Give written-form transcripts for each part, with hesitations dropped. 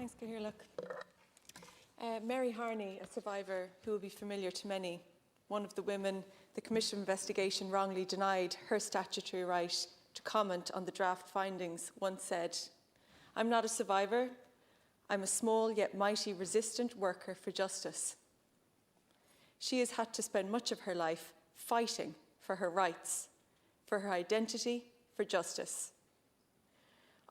Thanks, Cahir. Mary Harney, a survivor who will be familiar to many, one of the women the Commission investigation wrongly denied her statutory right to comment on the draft findings, once said, "I'm not a survivor. I'm a small yet mighty resistant worker for justice." She has had to spend much of her life fighting for her rights, for her identity, for justice.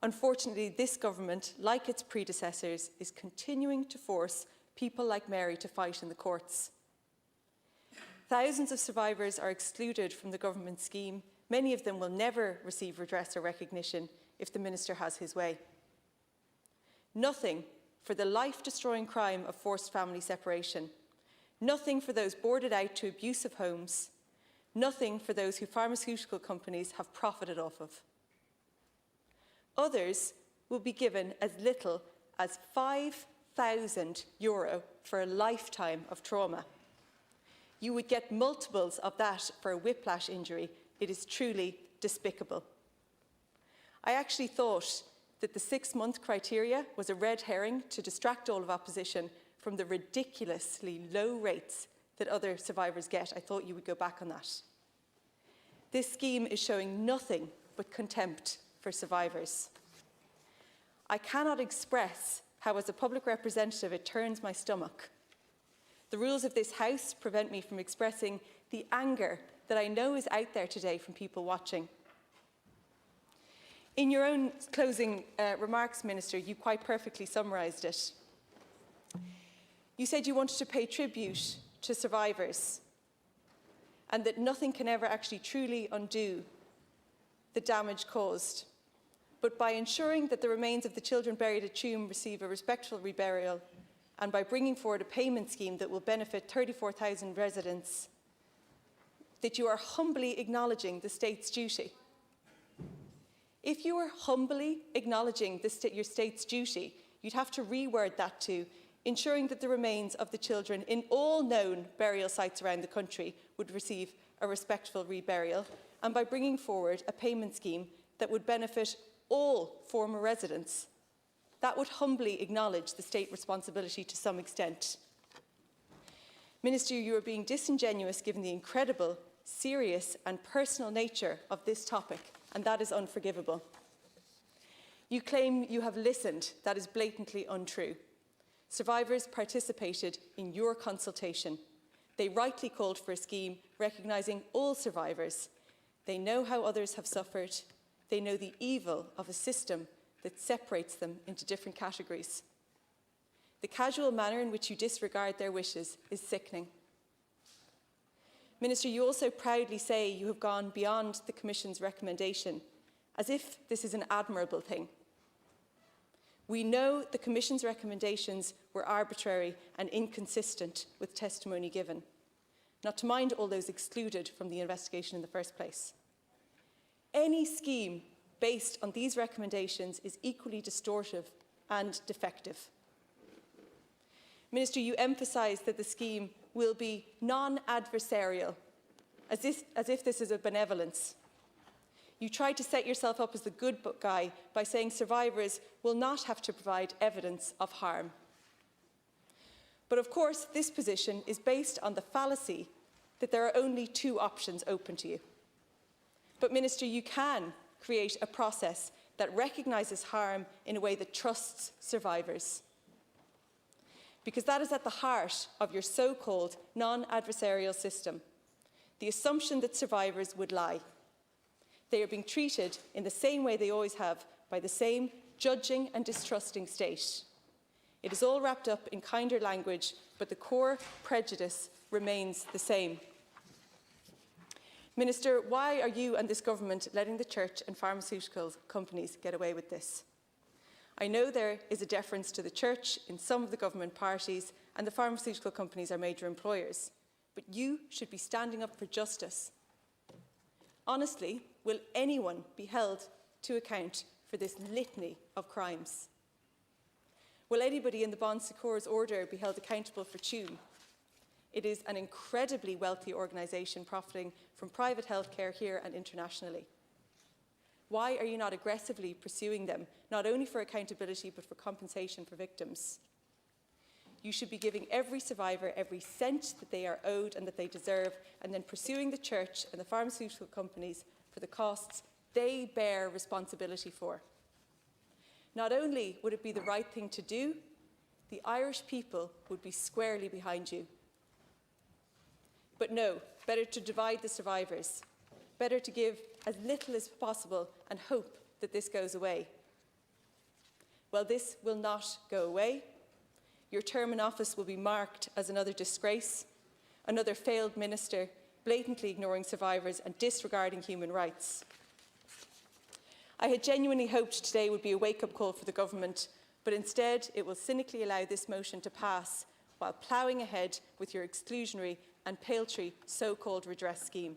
Unfortunately, this government, like its predecessors, is continuing to force people like Mary to fight in the courts. Thousands of survivors are excluded from the government scheme. Many of them will never receive redress or recognition if the Minister has his way. Nothing for the life-destroying crime of forced family separation. Nothing for those boarded out to abusive homes. Nothing for those who pharmaceutical companies have profited off of. Others will be given as little as €5,000 for a lifetime of trauma. You would get multiples of that for a whiplash injury. It is truly despicable. I actually thought that the 6-month criteria was a red herring to distract all of opposition from the ridiculously low rates that other survivors get. I thought you would go back on that. This scheme is showing nothing but contempt for survivors. I cannot express how, as a public representative, it turns my stomach. The rules of this House prevent me from expressing the anger that I know is out there today from people watching. In your own closing remarks, Minister, you quite perfectly summarised it. You said you wanted to pay tribute to survivors and that nothing can ever actually truly undo the damage caused. But by ensuring that the remains of the children buried at Tuam receive a respectful reburial, and by bringing forward a payment scheme that will benefit 34,000 residents, that you are humbly acknowledging the state's duty. If you are humbly acknowledging your state's duty, you'd have to reword that to ensuring that the remains of the children in all known burial sites around the country would receive a respectful reburial, and by bringing forward a payment scheme that would benefit all former residents. That would humbly acknowledge the state responsibility to some extent. Minister, you are being disingenuous given the incredible, serious and personal nature of this topic, and that is unforgivable. You claim you have listened. That is blatantly untrue. Survivors participated in your consultation. They rightly called for a scheme recognising all survivors. They know how others have suffered. They know the evil of a system that separates them into different categories. The casual manner in which you disregard their wishes is sickening. Minister, you also proudly say you have gone beyond the Commission's recommendation, as if this is an admirable thing. We know the Commission's recommendations were arbitrary and inconsistent with testimony given, not to mind all those excluded from the investigation in the first place. Any scheme based on these recommendations is equally distortive and defective. Minister, you emphasise that the scheme will be non-adversarial, as if this is a benevolence. You tried to set yourself up as the good guy by saying survivors will not have to provide evidence of harm. But of course, this position is based on the fallacy that there are only 2 options open to you. But Minister, you can create a process that recognises harm in a way that trusts survivors. Because that is at the heart of your so-called non-adversarial system, the assumption that survivors would lie. They are being treated in the same way they always have by the same judging and distrusting state. It is all wrapped up in kinder language, but the core prejudice remains the same. Minister, why are you and this government letting the church and pharmaceutical companies get away with this? I know there is a deference to the church in some of the government parties, and the pharmaceutical companies are major employers. But you should be standing up for justice. Honestly, will anyone be held to account for this litany of crimes? Will anybody in the Bon Secours order be held accountable for Tuam? It is an incredibly wealthy organisation profiting from private healthcare here and internationally. Why are you not aggressively pursuing them, not only for accountability but for compensation for victims? You should be giving every survivor every cent that they are owed and that they deserve, and then pursuing the church and the pharmaceutical companies for the costs they bear responsibility for. Not only would it be the right thing to do, the Irish people would be squarely behind you. But no, better to divide the survivors. Better to give as little as possible and hope that this goes away. Well, this will not go away. Your term in office will be marked as another disgrace, another failed minister, blatantly ignoring survivors and disregarding human rights. I had genuinely hoped today would be a wake-up call for the government, but instead it will cynically allow this motion to pass while ploughing ahead with your exclusionary and paltry so-called redress scheme.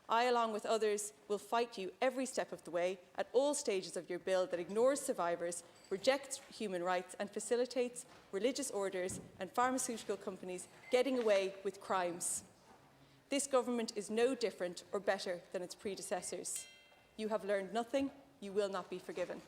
I, along with others, will fight you every step of the way at all stages of your bill that ignores survivors, rejects human rights and facilitates religious orders and pharmaceutical companies getting away with crimes. This government is no different or better than its predecessors. You have learned nothing. You will not be forgiven.